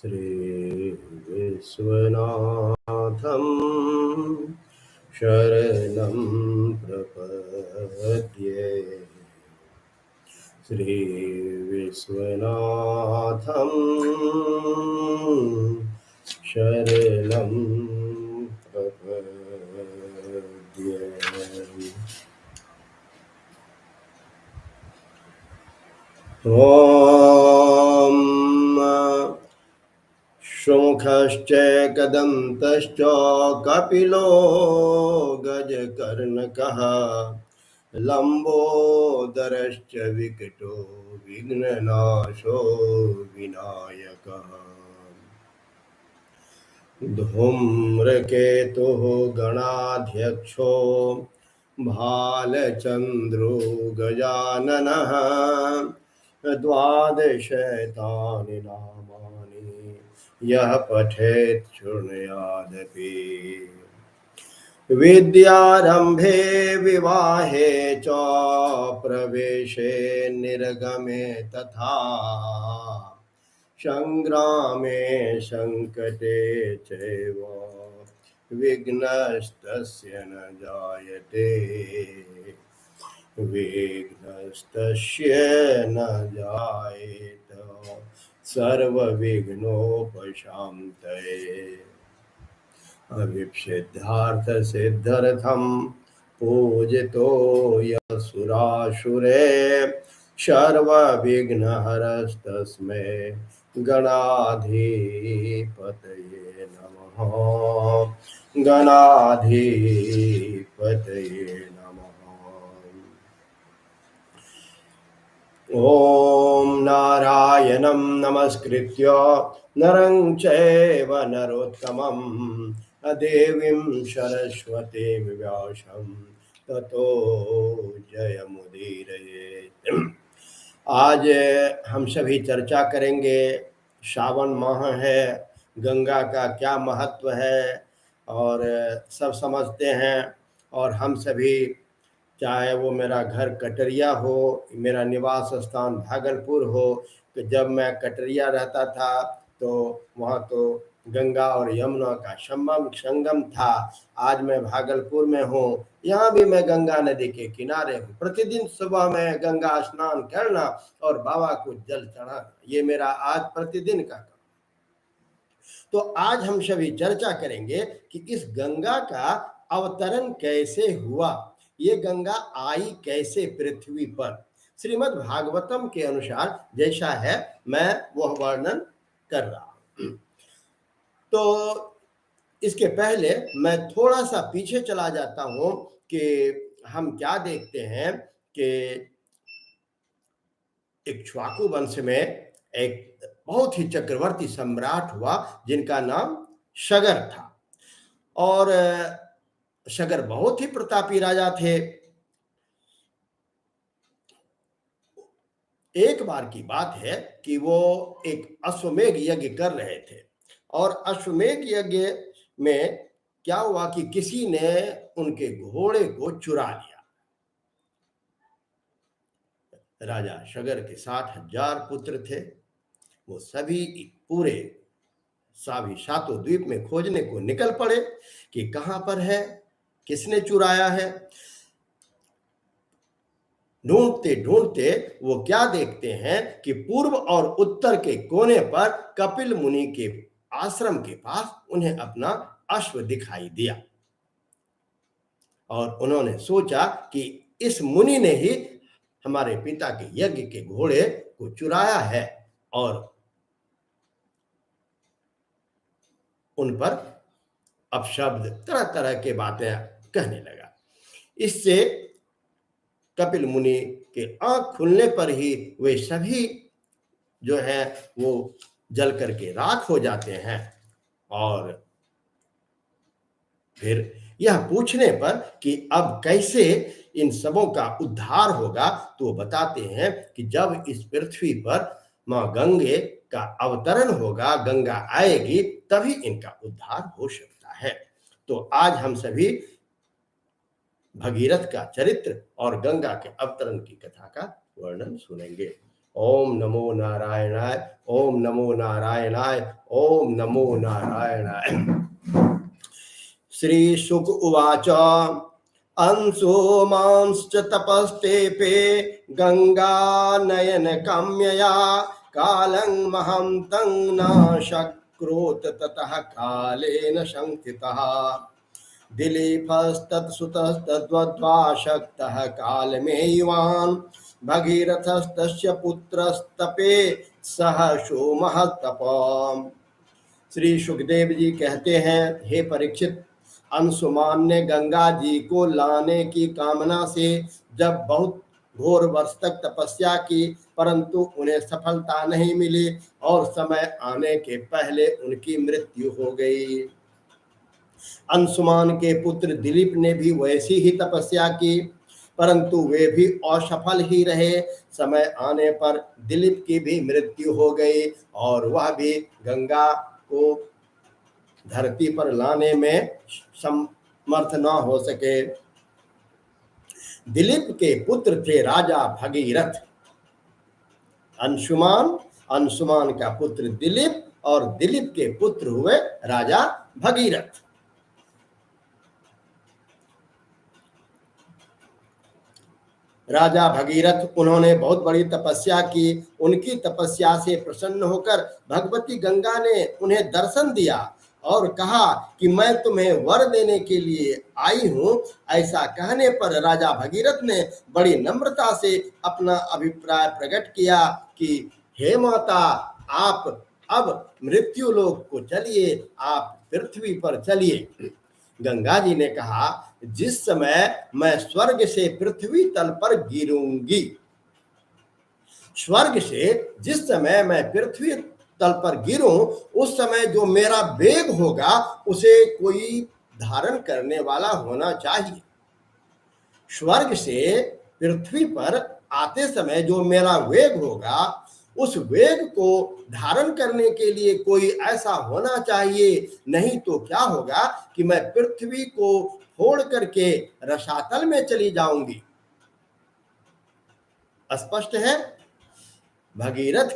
श्री विश्वनाथं शरणं प्रपद्ये। श्री विश्वनाथं शरणं प्रपद्ये। ॐ शुमुखश्च कदन्तश्च कपिलो गजकर्णकः लम्बोदरश्च विकटो विघ्ननाशो विनायकः धूम्रकेतुः गणाध्यक्षो भालचन्द्रो गजाननः द्वादशैतानि नामानि यः पठेत् शृणुयादपि। विद्यारम्भे विवाहे च प्रवेशे निर्गमे तथा संग्रामे संकटे चैव विघ्नस्तस्य न जायते। विघ्नस्तस्य न जायेत सर्वविघ्नोपशान्तये। अविप्सिद्धार्थसिद्ध्यर्थं पूजितो यः सुरासुरे सर्वविघ्नहरस्तस्मै गणाधिपतये नमः। गणाधिपतये नमः। ॐ नारायणं नमस्कृत्य नरं चैव नरोत्तमं देवीं सरस्वतीं व्यासं ततो जयमुदीरयेत्। आज हम सभी चर्चा करेंगे, श्रावण माह है, गंगा का क्या महत्व है और सब समझते हैं। और हम सभी, चाहे वो मेरा घर कटरिया हो, मेरा निवास स्थान भागलपुर हो, तो जब मैं कटरिया रहता था तो वहाँ तो गंगा और यमुना का संगम था। आज मैं भागलपुर में हूँ, यहाँ भी मैं गंगा नदी के किनारे हूँ। प्रतिदिन सुबह में गंगा स्नान करना और बाबा को जल चढ़ाना, ये मेरा आज प्रतिदिन का काम। तो आज हम सभी चर्चा करेंगे कि इस गंगा का अवतरण कैसे हुआ, ये गंगा आई कैसे पृथ्वी पर। श्रीमद् भागवतम के अनुसार जैसा है मैं वह वर्णन कर रहा हूं। तो इसके पहले मैं थोड़ा सा पीछे चला जाता हूं कि हम क्या देखते हैं कि इक्ष्वाकु वंश में एक बहुत ही चक्रवर्ती सम्राट हुआ जिनका नाम शगर था। और शगर बहुत ही प्रतापी राजा थे। एक बार की बात है कि वो एक अश्वमेध यज्ञ कर रहे थे और अश्वमेध यज्ञ में क्या हुआ कि किसी ने उनके घोड़े को चुरा लिया। राजा शगर के 60,000 पुत्र थे। वो सभी पूरे सातों द्वीप में खोजने को निकल पड़े कि कहां पर है, किसने चुराया है। ढूंढते ढूंढते वो क्या देखते हैं कि पूर्व और उत्तर के कोने पर कपिल मुनि के आश्रम के पास उन्हें अपना अश्व दिखाई दिया और उन्होंने सोचा कि इस मुनि ने ही हमारे पिता के यज्ञ के घोड़े को चुराया है और उन पर अपशब्द तरह तरह के बातें कहने लगा। इससे कपिल मुनि के आंख खुलने पर ही वे सभी जो है वो जल करके राख हो जाते हैं। और फिर यह पूछने पर कि अब कैसे इन सबों का उद्धार होगा, तो बताते हैं कि जब इस पृथ्वी पर मां गंगे का अवतरण होगा, गंगा आएगी, तभी इनका उद्धार हो सकता है। तो आज हम सभी भगीरथ का चरित्र और गंगा के अवतरण की कथा का वर्णन सुनेंगे। ओम नमो नारायणाय, ओम नमो नारायणाय, ओम नमो नारायणाय। श्री शुक उवाच अंशुमांश्च तपस्तेपे गंगा नयन काम्यया कालं महन्तं न शक्रोत ततः कालेन शंकितः दिलीपस्तत्सुतस्तद्वद्वाशक्तः कालमेयवान् भगीरथस्तस्य पुत्रस्तपे सह सोमहतपम्। श्री सुखदेव जी कहते हैं, हे परीक्षित, अंशुमान ने गंगा जी को लाने की कामना से जब बहुत घोर वर्ष तक तपस्या की, परंतु उन्हें सफलता नहीं मिली और समय आने के पहले उनकी मृत्यु हो गई। अंशुमान के पुत्र दिलीप ने भी वैसी ही तपस्या की, परंतु वे भी असफल ही रहे। समय आने पर दिलीप की भी मृत्यु हो गई और वह भी गंगा को धरती पर लाने में समर्थ न हो सके। दिलीप के पुत्र थे राजा भगीरथ। अंशुमान, अंशुमान का पुत्र दिलीप और दिलीप के पुत्र हुए राजा भगीरथ। राजा भगीरथ, उन्होंने बहुत बड़ी तपस्या की। उनकी तपस्या से प्रसन्न होकर भगवती गंगा ने उन्हें दर्शन दिया और कहा कि मैं तुम्हें वर देने के लिए आई हूं। ऐसा कहने पर राजा भगीरथ ने बड़ी नम्रता से अपना अभिप्राय प्रकट किया कि हे माता, आप अब मृत्युलोक को चलिए, आप पृथ्वी पर चलिए। गंगा जी ने कहा, जिस समय मैं स्वर्ग से पृथ्वी तल पर गिरूंगी, स्वर्ग से जिस समय मैं पृथ्वी तल पर गिरूं, उस समय जो मेरा वेग होगा उसे कोई धारण करने वाला होना चाहिए। स्वर्ग से पृथ्वी पर आते समय जो मेरा वेग होगा, उस वेग को धारण करने के लिए कोई ऐसा होना चाहिए, नहीं तो क्या होगा कि मैं पृथ्वी को फोड़ करके रसातल में चली जाऊंगी। स्पष्ट है। भगीरथ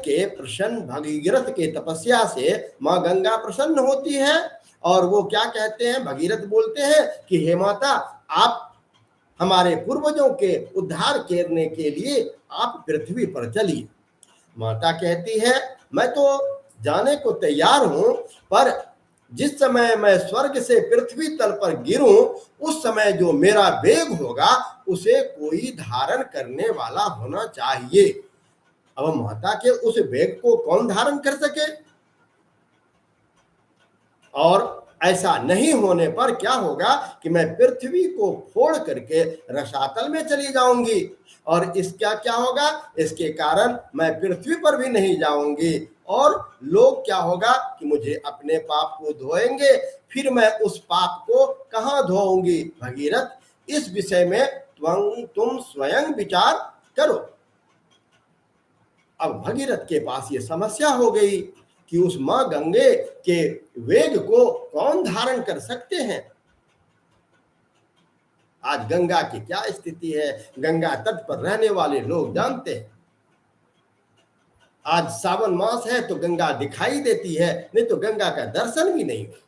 के तपस्या से मां गंगा प्रसन्न होती है और वो क्या कहते हैं, भगीरथ बोलते हैं कि हे माता, आप हमारे पूर्वजों के उद्धार करने के लिए आप पृथ्वी पर चलिए। माता कहती है, मैं तो जाने को तैयार हूं, पर जिस समय मैं स्वर्ग से पृथ्वी तल पर गिरूं, उस समय जो मेरा वेग होगा उसे कोई धारण करने वाला होना चाहिए। अब माता के उस वेग को कौन धारण कर सके? और ऐसा नहीं होने पर क्या होगा कि मैं पृथ्वी को फोड़ करके रसातल में चली जाऊंगी और इसका क्या होगा, इसके कारण मैं पृथ्वी पर भी नहीं जाऊंगी और लोग क्या होगा कि मुझे अपने पाप को धोएंगे, फिर मैं उस पाप को कहां धोऊंगी। भगीरथ, इस विषय में तुम स्वयं विचार करो। अब भगीरथ के पास ये समस्या हो गई कि उस मां गंगे के वेग को कौन धारण कर सकते हैं। आज गंगा की क्या स्थिति है, गंगा तट पर रहने वाले लोग जानते हैं। आज सावन मास है तो गंगा दिखाई देती है, नहीं तो गंगा का दर्शन भी नहीं होता।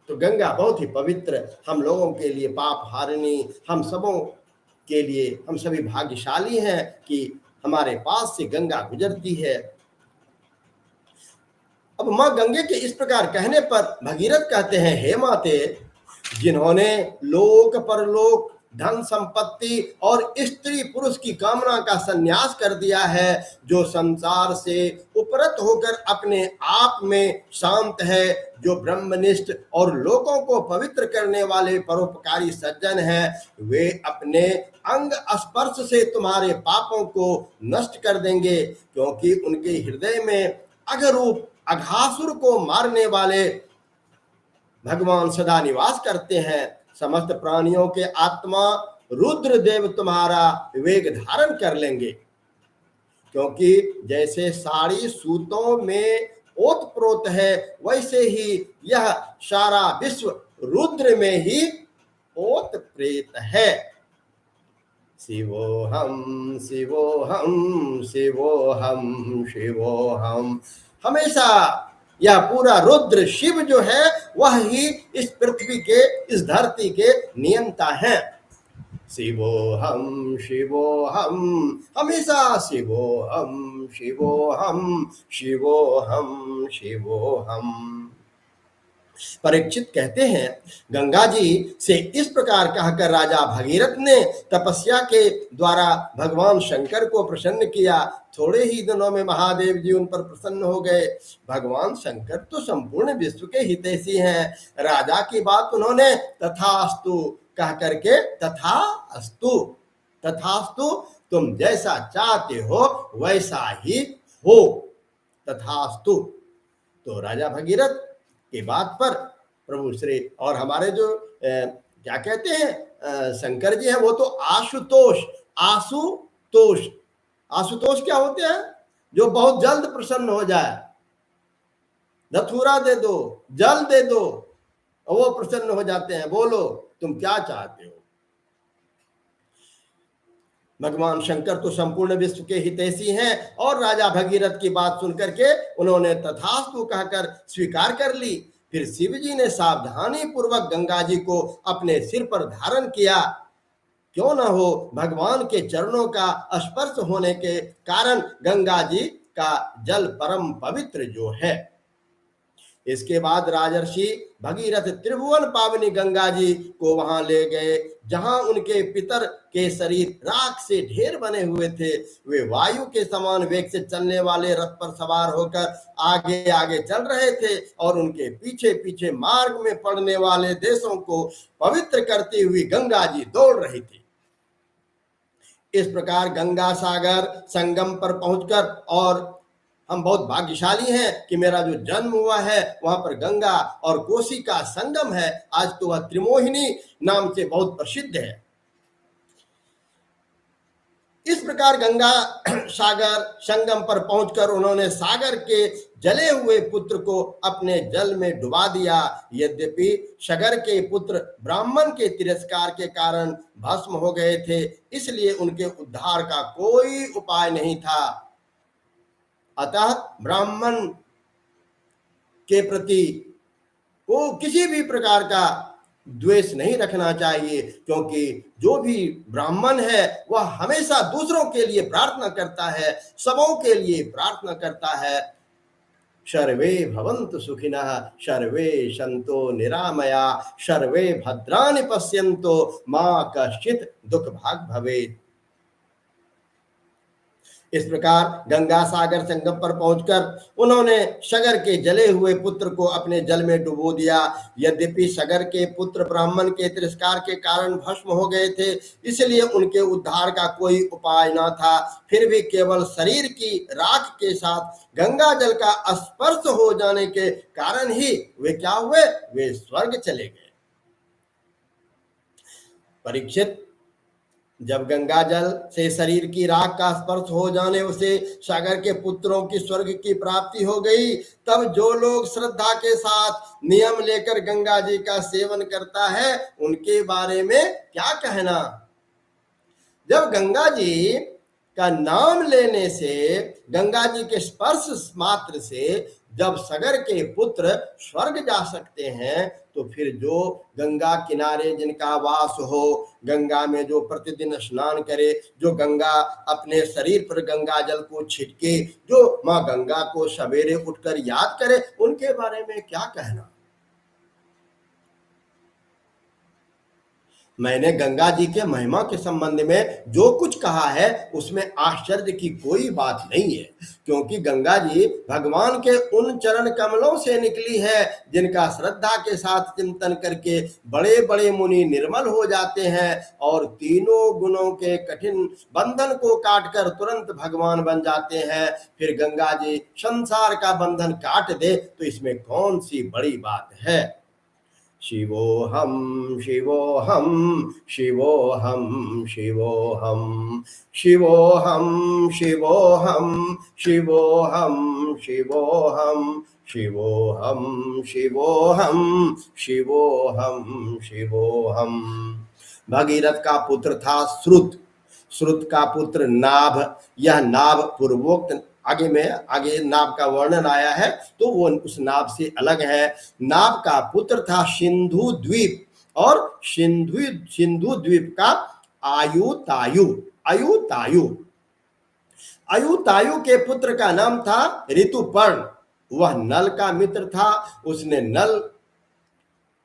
तो गंगा बहुत ही पवित्र, हम लोगों के लिए पाप हारिणी, हम सबों के लिए हम सभी भाग्यशाली हैं कि हमारे पास से गंगा गुजरती है। अब मां गंगे के इस प्रकार कहने पर भगीरथ कहते हैं, हे माते, जिन्होंने लोक परलोक, धन संपत्ति और स्त्री पुरुष की कामना का संन्यास कर दिया है, जो संसार से उपरत होकर अपने आप में शांत है, जो ब्रह्मनिष्ठ और लोगों को पवित्र करने वाले परोपकारी सज्जन हैं, वे अपने अंग स्पर्श से तुम्हारे पापों को नष्ट कर देंगे, क्योंकि उनके हृदय में अघरूप अघासुर को मारने वाले भगवान सदा निवास करते हैं। समस्त प्राणियों के आत्मा रुद्र देव तुम्हारा वेग धारण कर लेंगे, क्योंकि जैसे साड़ी सूतों में ओतप्रोत है, वैसे ही यह सारा विश्व रुद्र में ही ओतप्रेत है। शिवोहम शिवोहम शिवोहम शिवोहम। हमेशा यह पूरा रुद्र शिव जो है वह ही इस पृथ्वी के, इस धरती के नियंता हैं। शिवोहम शिवोहम, हमेशा शिवोहम शिवोहम शिवोहम शिवोहम। परीक्षित कहते हैं, गंगा जी से इस प्रकार कहकर राजा भगीरथ ने तपस्या के द्वारा भगवान शंकर को प्रसन्न किया। थोड़े ही दिनों में महादेव जी उन पर प्रसन्न हो गए। भगवान शंकर तो संपूर्ण विश्व के हितैषी हैं। राजा की बात उन्होंने तथास्तु कह करके, तथास्तु तथास्तु, तुम जैसा चाहते हो वैसा ही हो, तथास्तु। तो राजा भगीरथ की बात पर प्रभु श्री और हमारे जो क्या कहते हैं शंकर जी हैं, वो तो आशुतोष, आशुतोष, आशुतोष क्या होते हैं? जो बहुत जल्द प्रसन्न हो जाए। धतूरा दे दो, जल दे दो, वो प्रसन्न हो जाते हैं। बोलो तुम क्या चाहते हो। भगवान शंकर तो संपूर्ण विश्व के हितैषी हैं और राजा भगीरथ की बात सुनकर के उन्होंने तथास्तु कहकर स्वीकार कर ली। फिर शिव जी ने सावधानी पूर्वक गंगा जी को अपने सिर पर धारण किया। क्यों न हो, भगवान के चरणों का स्पर्श होने के कारण गंगा जी का जल परम पवित्र जो है। इसके बाद राजर्षि भगीरथ त्रिभुवन पावनी गंगा जी को वहां ले गए, जहां उनके पितर के शरीर राख से ढेर बने हुए थे। वे वायु के समान वेग से चलने वाले रथ पर सवार होकर आगे आगे चल रहे थे और उनके पीछे पीछे मार्ग में पड़ने वाले देशों को पवित्र करती हुई गंगा जी दौड़ रही थी। इस प्रकार गंगा सागर संगम पर पहुंचकर, और हम बहुत भाग्यशाली हैं कि मेरा जो जन्म हुआ है वहां पर गंगा और कोसी का संगम है। आज तो वह त्रिमोहिनी नाम से बहुत प्रसिद्ध है। इस प्रकार गंगा सागर संगम पर पहुंचकर उन्होंने सागर के जले हुए पुत्र को अपने जल में डुबा दिया। यद्यपि सागर के पुत्र ब्राह्मण के तिरस्कार के कारण भस्म हो गए थे, इसलिए उनके उद्धार का कोई उपाय नहीं था। अतः ब्राह्मण के प्रति को किसी भी प्रकार का द्वेष नहीं रखना चाहिए, क्योंकि जो भी ब्राह्मण है वह हमेशा दूसरों के लिए प्रार्थना करता है, सबों के लिए प्रार्थना करता है। सर्वे भवन्तु सुखिनः, सर्वे सन्तो निरामया, सर्वे भद्राणि पश्यन्तु, मा कश्चित् दुःख भाग् भवेत्। इस प्रकार गंगा सागर संगम पर पहुंचकर उन्होंने सागर के जले हुए पुत्र को अपने जल में डुबो दिया। यद्यपि सागर के पुत्र ब्राह्मण के तिरस्कार के कारण भस्म हो गए थे, इसलिए उनके उद्धार का कोई उपाय न था। फिर भी केवल शरीर की राख के साथ गंगा जल का स्पर्श हो जाने के कारण ही वे क्या हुए, वे स्वर्ग चले गए। परीक्षित, जब गंगा जल से शरीर की राख का स्पर्श हो जाने से सागर के पुत्रों की स्वर्ग की प्राप्ति हो गई, तब जो लोग श्रद्धा के साथ नियम लेकर गंगा जी का सेवन करता है उनके बारे में क्या कहना। जब गंगा जी का नाम लेने से, गंगा जी के स्पर्श मात्र से जब सागर के पुत्र स्वर्ग जा सकते हैं, तो फिर जो गंगा किनारे जिनका वास हो, गंगा में जो प्रतिदिन स्नान करे, जो गंगा अपने शरीर पर गंगा जल को छिटके, जो माँ गंगा को सवेरे उठकर याद करे, उनके बारे में क्या कहना। मैंने गंगा जी के महिमा के संबंध में जो कुछ कहा है उसमें आश्चर्य की कोई बात नहीं है, क्योंकि गंगा जी भगवान के उन चरण कमलों से निकली है जिनका श्रद्धा के साथ चिंतन करके बड़े बड़े मुनि निर्मल हो जाते हैं और तीनों गुणों के कठिन बंधन को काटकर तुरंत भगवान बन जाते हैं। फिर गंगा जी संसार का बंधन काट दे तो इसमें कौन सी बड़ी बात है। शिवोहम शिवोहम शिवोहम शिवोहम शिवोहम शिवोहम शिवोहम शिवोहम शिवोहम शिवोहम शिवोहम शिवोहम। भगीरथ का पुत्र था श्रुत। श्रुत का पुत्र नाभ, यह नाभ पूर्वोक्त आगे नाभ का वर्णन आया है, तो वो उस नाभ से अलग है। नाभ का पुत्र था सिंधु द्वीप, और सिंधु द्वीप का आयुतायु। आयुतायु आयुतायु के पुत्र का नाम था ऋतुपर्ण। वह नल का मित्र था। उसने नल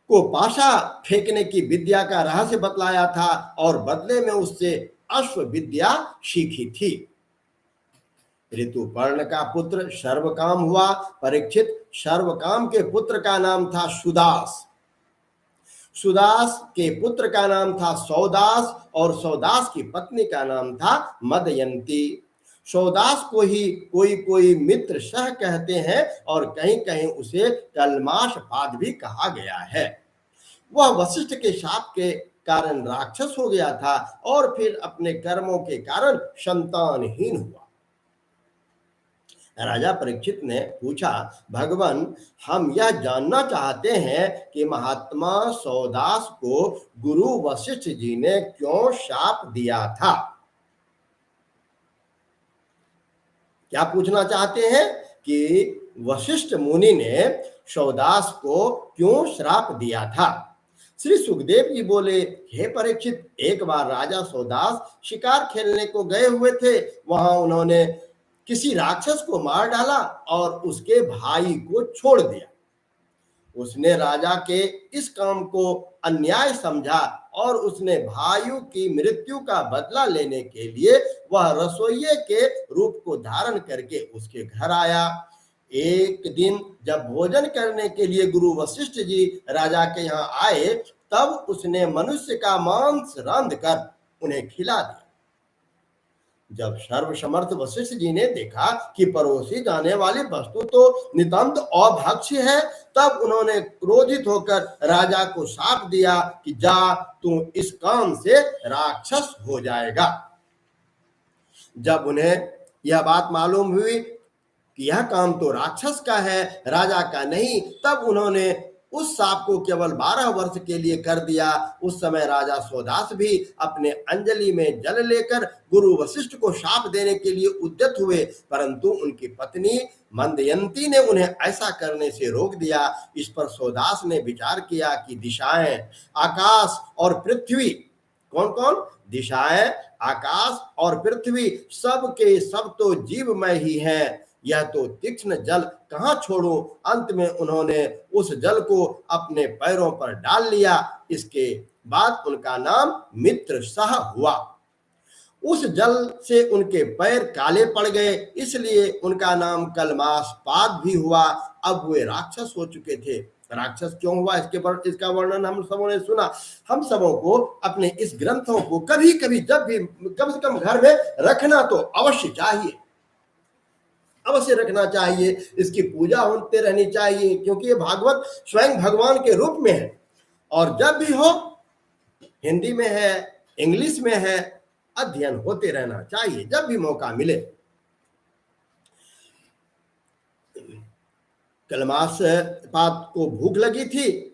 को पाशा फेंकने की विद्या का रहस्य बतलाया था और बदले में उससे अश्व विद्या सीखी थी। ऋतुपर्ण का पुत्र सर्वकाम हुआ। परीक्षित, सर्वकाम के पुत्र का नाम था सुदास। सुदास के पुत्र का नाम था सौदास, और सौदास की पत्नी का नाम था मदयंती। सौदास को ही कोई कोई मित्र सह कहते हैं, और कहीं कहीं उसे कलमाश पाद भी कहा गया है। वह वशिष्ठ के शाप के कारण राक्षस हो गया था, और फिर अपने कर्मों के कारण संतानहीन हुआ। राजा परीक्षित ने पूछा, भगवान, हम यह जानना चाहते हैं कि महात्मा सौदास को गुरु वशिष्ठ जी ने क्यों शाप दिया था। क्या पूछना चाहते हैं कि वशिष्ठ मुनि ने सौदास को क्यों श्राप दिया था। श्री सुखदेव जी बोले, हे परीक्षित, एक बार राजा सौदास शिकार खेलने को गए हुए थे। वहां उन्होंने किसी राक्षस को मार डाला और उसके भाई को छोड़ दिया। उसने राजा के इस काम को अन्याय समझा, और उसने भाइयों की मृत्यु का बदला लेने के लिए वह रसोइये के रूप को धारण करके उसके घर आया। एक दिन जब भोजन करने के लिए गुरु वशिष्ठ जी राजा के यहाँ आए, तब उसने मनुष्य का मांस रांध कर उन्हें खिला दिया। जब सर्वसमर्थ वशिष्ठ जी ने देखा कि परोसी जाने वाली वस्तु तो नितांत अभक्ष्य है, तब उन्होंने क्रोधित होकर राजा को शाप दिया कि जा, तू इस काम से राक्षस हो जाएगा। जब उन्हें यह बात मालूम हुई कि यह काम तो राक्षस का है, राजा का नहीं, तब उन्होंने उस शाप को केवल 12 वर्ष के लिए कर दिया। उस समय राजा सौदास भी अपने अंजलि में जल लेकर गुरु वशिष्ठ को शाप देने के लिए उद्यत हुए, परंतु उनकी पत्नी मंदयंती ने उन्हें ऐसा करने से रोक दिया। इस पर सौदास ने विचार किया कि दिशाएं, आकाश और पृथ्वी, कौन कौन? दिशाएं, आकाश और पृथ्वी, सब के सब तो जीवमय ही हैं। यह तो तीक्ष्ण जल कहां छोड़ूं। अंत में उन्होंने उस जल को अपने पैरों पर डाल लिया। इसके बाद उनका नाम मित्र सह हुआ। उस जल से उनके पैर काले पड़ गए, इसलिए उनका नाम कलमाश पाद भी हुआ। अब वे राक्षस हो चुके थे। राक्षस क्यों हुआ, इसका वर्णन हम सबों ने सुना। हम सबों को अपने इस ग्रंथों को कभी कभी, जब भी, कम से कम घर में रखना तो अवश्य चाहिए, अवश्य रखना चाहिए। इसकी पूजा होते रहनी चाहिए, क्योंकि ये भागवत स्वयं भगवान के रूप में है। और जब भी हो, हिंदी में है, इंग्लिश में है, अध्ययन होते रहना चाहिए जब भी मौका मिले। कलमाश पाद को भूख लगी थी,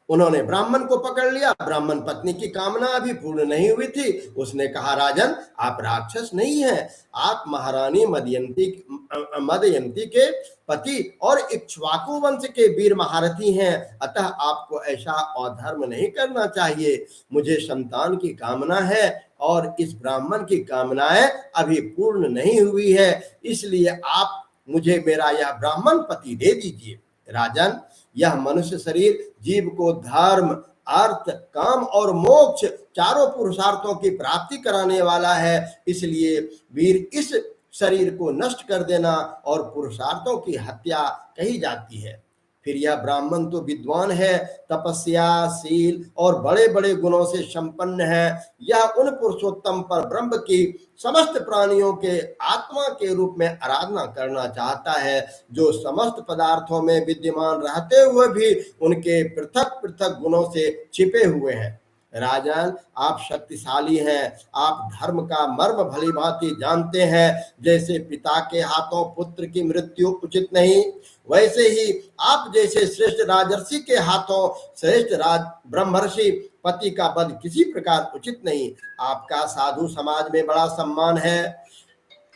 उन्होंने ब्राह्मण को पकड़ लिया। ब्राह्मण पत्नी की कामना अभी पूर्ण नहीं हुई थी। उसने कहा, राजन, आप राक्षस नहीं हैं, आप महारानी मदयंती के पति और इक्ष्वाकु वंश के वीर महारथी हैं, अतः आपको ऐसा अधर्म नहीं करना चाहिए। मुझे संतान की कामना है और इस ब्राह्मण की कामनाएं अभी पूर्ण नहीं हुई है, इसलिए आप मुझे मेरा यह ब्राह्मण पति दे दीजिए। राजन, यह मनुष्य शरीर जीव को धर्म, अर्थ, काम और मोक्ष चारों पुरुषार्थों की प्राप्ति कराने वाला है, इसलिए वीर इस शरीर को नष्ट कर देना और पुरुषार्थों की हत्या कही जाती है। फिर यह ब्राह्मण तो विद्वान है, तपस्या, शील और बड़े बड़े गुणों से संपन्न है। यह उन पुरुषोत्तम पर ब्रह्म की समस्त प्राणियों के आत्मा के रूप में आराधना करना चाहता है, जो समस्त पदार्थों में विद्यमान रहते हुए भी उनके पृथक पृथक गुणों से छिपे हुए हैं। राजन, आप शक्तिशाली हैं, आप धर्म का मर्म भली भांति जानते हैं। जैसे पिता के हाथों पुत्र की मृत्यु उचित नहीं, वैसे ही आप जैसे श्रेष्ठ राजर्षि के हाथों श्रेष्ठ राज ब्रह्मर्षि पति का वध किसी प्रकार उचित नहीं। आपका साधु समाज में बड़ा सम्मान है।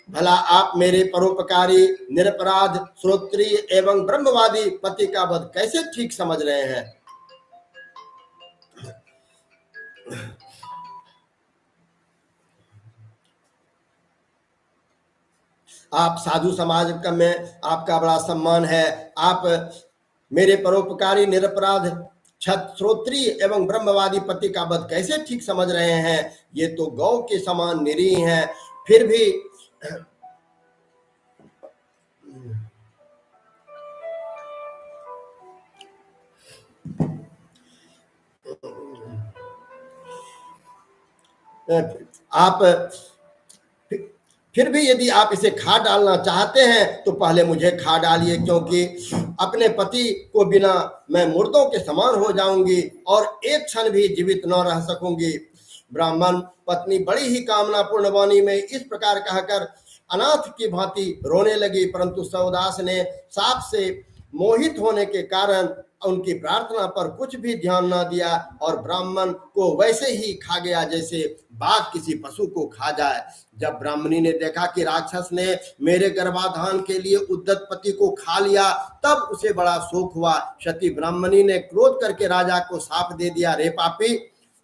भला आप मेरे परोपकारी, निरपराध, श्रोत्रिय एवं ब्रह्मवादी पति का वध कैसे ठीक समझ रहे हैं? आप साधु समाज का में आपका बड़ा सम्मान है। आप मेरे परोपकारी, निरपराध, श्रोत्रिय एवं ब्रह्मवादी पति का वध कैसे ठीक समझ रहे हैं? ये तो गौ के समान निरीह हैं। फिर भी आप फिर भी यदि आप इसे खा डालना चाहते हैं तो पहले मुझे खा डालिए, क्योंकि अपने पति को बिना मैं मुर्दों के समान हो जाऊंगी और एक क्षण भी जीवित न रह सकूंगी। ब्राह्मण पत्नी बड़ी ही कामनापूर्ण वाणी में इस प्रकार कहकर अनाथ की भांति रोने लगी, परंतु सौदास ने साप से मोहित होने के कारण उनकी प्रार्थना पर कुछ भी ध्यान न दिया और ब्राह्मण को वैसे ही खा गया जैसे बाघ किसी पशु को खा जाए। जब ब्राह्मणी ने देखा कि राक्षस ने मेरे गर्भाधान के लिए उद्दत पति को खा लिया, तब उसे बड़ा शोक हुआ। सती ब्राह्मणी ने क्रोध करके राजा को शाप दे दिया, रे पापी,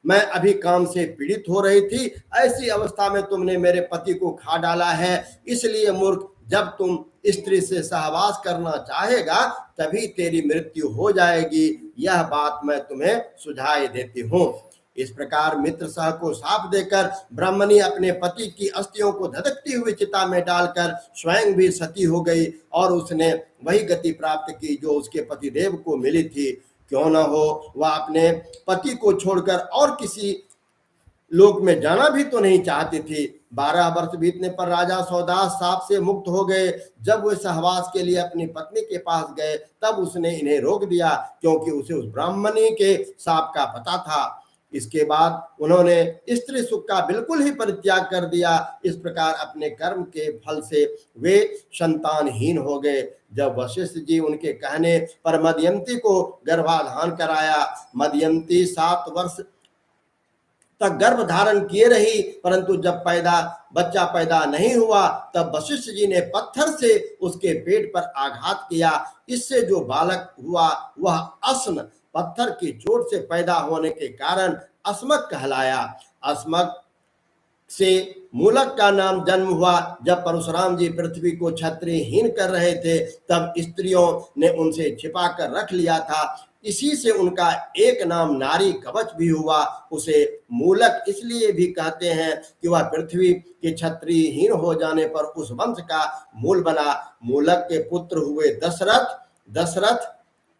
मैं अभी काम से पीड़ित हो रही थी, ऐसी अवस्था में तुमने मेरे पति को खा डाला है। इसलिए मूर्ख, जब तुम स्त्री से सहवास करना चाहेगा तभी तेरी मृत्यु हो जाएगी। यह बात मैं तुम्हें सुझाई देती हूँ। इस प्रकार मित्र सह को शाप देकर ब्राह्मणी अपने पति की अस्थियों को धधकती हुई चिता में डालकर स्वयं भी सती हो गई और उसने वही गति प्राप्त की जो उसके पतिदेव को मिली थी। क्यों न हो, वह अपने पति को छोड़कर और किसी लोक में जाना भी तो नहीं चाहती थी। 12 वर्ष बीतने पर राजा सौदास साप से मुक्त हो गए। जब वे सहवास के लिए अपनी पत्नी के पास गए तब उसने इन्हें रोक दिया, क्योंकि उसे उस ब्राह्मणी के साप का पता था। इसके बाद उन्होंने स्त्री सुख का बिल्कुल ही परित्याग कर दिया। इस प्रकार अपने कर्म के फल से वे संतानहीन हो गए। जब वशिष्ठ जी उनके कहने पर मदयंती को गर्भाधान कराया, मदयंती 7 वर्ष तक गर्भ धारण किए रही, परंतु जब बच्चा पैदा नहीं हुआ तब वशिष्ठ जी ने पत्थर से उसके पेट पर आघात किया। इससे जो बालक हुआ वह अस्म, पत्थर की चोट से पैदा होने के कारण अस्मक कहलाया। अस्मक से मूलक का नाम जन्म हुआ। जब परशुराम जी पृथ्वी को क्षत्रियहीन कर रहे थे तब स्त्रियों ने उनसे छिपा कर रख लिया था। इसी से उनका एक नाम नारी कवच भी हुआ। उसे मूलक इसलिए भी कहते हैं कि वह पृथ्वी के क्षत्रियहीन हो जाने पर उस वंश का मूल बना। मूलक के पुत्र हुए दशरथ, दशरथ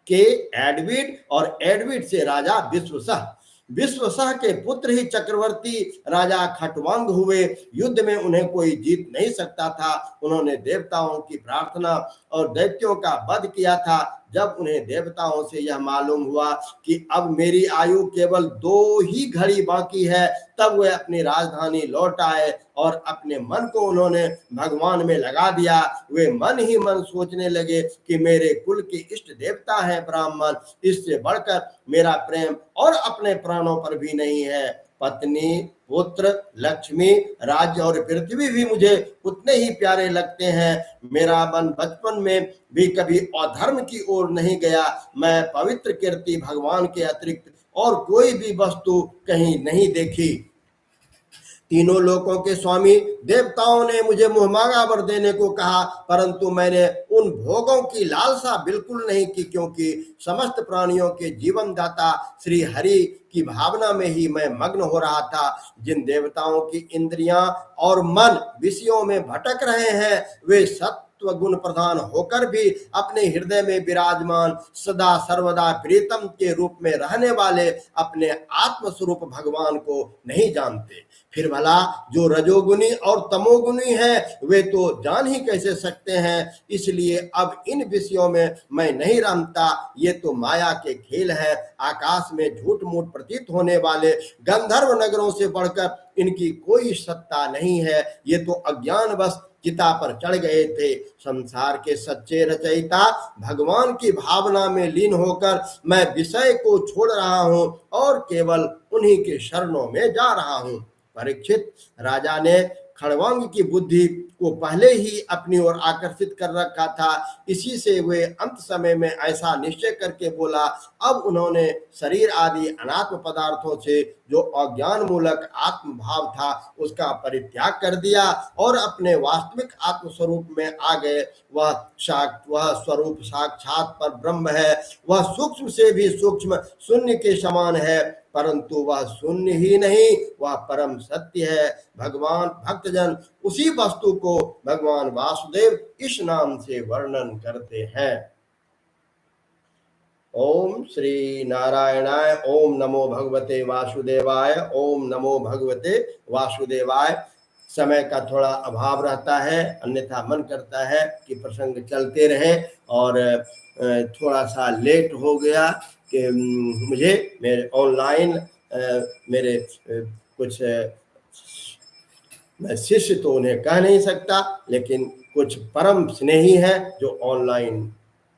के एडविड और एडविड से राजा विश्वसह, विश्वसह के पुत्र ही चक्रवर्ती राजा खटवांग हुए। युद्ध में उन्हें कोई जीत नहीं सकता था। उन्होंने देवताओं की प्रार्थना और दैत्यों का वध किया था। जब उन्हें देवताओं से यह मालूम हुआ कि अब मेरी आयु केवल 2 ही घड़ी बाकी है, तब वे अपनी राजधानी लौट आए और अपने मन को उन्होंने भगवान में लगा दिया। वे मन ही मन सोचने लगे कि मेरे कुल के इष्ट देवता है ब्राह्मण, इससे बढ़कर मेरा प्रेम और अपने प्राणों पर भी नहीं है। पत्नी, पुत्र, लक्ष्मी, राज्य और पृथ्वी भी मुझे उतने ही प्यारे लगते हैं। मेरा मन बचपन में भी कभी अधर्म की ओर नहीं गया। मैं पवित्र कीर्ति भगवान के अतिरिक्त और कोई भी वस्तु कहीं नहीं देखी। तीनों लोकों के स्वामी देवताओं ने मुझे मुहमांगा वर देने को कहा, परंतु मैंने उन भोगों की लालसा बिल्कुल नहीं की, क्योंकि समस्त प्राणियों के जीवन दाता श्री हरि की भावना में ही मैं मग्न हो रहा था। जिन देवताओं की इंद्रियां और मन विषयों में भटक रहे हैं वे सत्व गुण प्रधान होकर भी अपने हृदय में विराजमान सदा सर्वदा प्रीतम के रूप में रहने वाले अपने आत्म स्वरूप भगवान को नहीं जानते। फिर भला जो रजोगुनी और तमोगुनी है वे तो जान ही कैसे सकते हैं। इसलिए अब इन विषयों में मैं नहीं रमता, ये तो माया के खेल हैं। आकाश में झूठ मूठ प्रतीत होने वाले गंधर्व नगरों से बढ़कर इनकी कोई सत्ता नहीं है। ये तो अज्ञानवश चिता पर चढ़ गए थे। संसार के सच्चे रचयिता भगवान की भावना में लीन होकर मैं विषय को छोड़ रहा हूं और केवल उन्हीं के शरणों में जा रहा हूं। परीक्षित, राजा ने खड़वांग की बुद्धि को पहले ही अपनी ओर आकर्षित कर रखा था। इसी से वे अंत समय में ऐसा निश्चय करके बोला, अब उन्होंने शरीर आदि अनात्म पदार्थों से जो अज्ञान मूलक आत्म भाव था उसका परित्याग कर दिया और अपने वास्तविक आत्म स्वरूप में आ गए। वह स्वरूप साक्षात पर ब्रह्म है। वह सूक्ष्म से भी सूक्ष्म शून्य के समान है, परंतु वह शून्य ही नहीं, वह परम सत्य है। भगवान भक्तजन उसी वस्तु को भगवान वासुदेव इस नाम से वर्णन करते हैं। ओम श्री नारायणाय। ओम नमो भगवते वासुदेवाय। ओम नमो भगवते वासुदेवाय। समय का थोड़ा अभाव रहता है, अन्यथा मन करता है कि प्रसंग चलते रहे, और थोड़ा सा लेट हो गया कि मुझे मेरे ऑनलाइन मेरे कुछ मैं शिष्य तो उन्हें कह नहीं सकता, लेकिन कुछ परम स्नेही हैं जो ऑनलाइन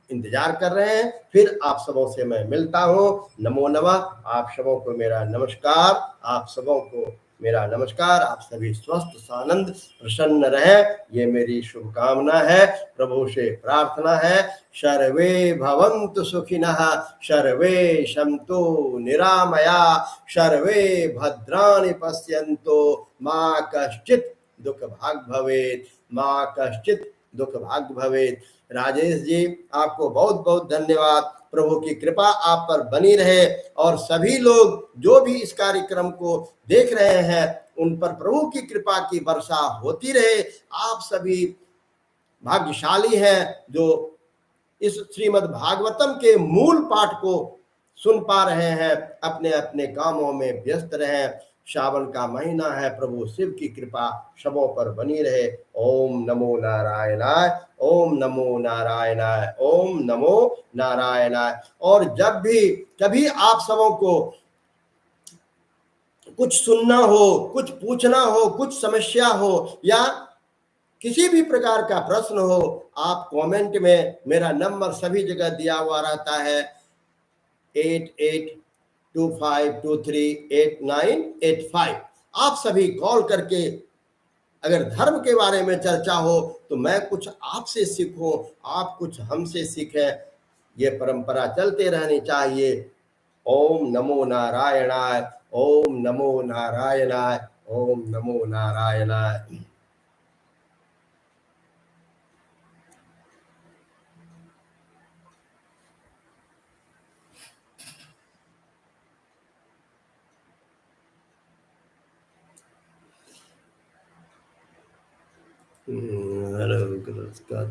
इंतजार कर रहे हैं। फिर आप सबों से मैं मिलता हूँ। नमो नमः। आप सबों को मेरा नमस्कार। आप सबों को मेरा नमस्कार। आप सभी स्वस्थ सानंद प्रसन्न रहे, ये मेरी शुभकामना है। प्रभु से प्रार्थना है, सर्वे भवन्तु सुखिनः, सर्वे सन्तु निरामया, सर्वे भद्राणि पश्यन्तु, मा कश्चित् दुख भाग भवेत्, मा कश्चित् दुख भाग भवेत्। राजेश जी, आपको बहुत बहुत धन्यवाद। प्रभु की कृपा आप पर बनी रहे और सभी लोग जो भी इस कार्यक्रम को देख रहे हैं उन पर प्रभु की कृपा की वर्षा होती रहे। आप सभी भाग्यशाली हैं जो इस श्रीमद् भागवतम के मूल पाठ को सुन पा रहे हैं। अपने अपने कामों में व्यस्त रहें। श्रावण का महीना है, प्रभु शिव की कृपा सबों पर बनी रहे। ओम नमो नारायणाय। ओम नमो नारायणाय। ओम नमो नारायणाय। और जब भी कभी आप सबों को कुछ सुनना हो, कुछ पूछना हो, कुछ समस्या हो या किसी भी प्रकार का प्रश्न हो, आप कमेंट में, मेरा नंबर सभी जगह दिया हुआ रहता है 8825238985। आप सभी कॉल करके अगर धर्म के बारे में चर्चा हो तो मैं कुछ आपसे सीखूं, आप कुछ हमसे सीखें, ये परंपरा चलते रहनी चाहिए। ओम नमो नारायणाय। ओम नमो नारायणाय। ओम नमो नारायणाय। हेलो कृष्ण।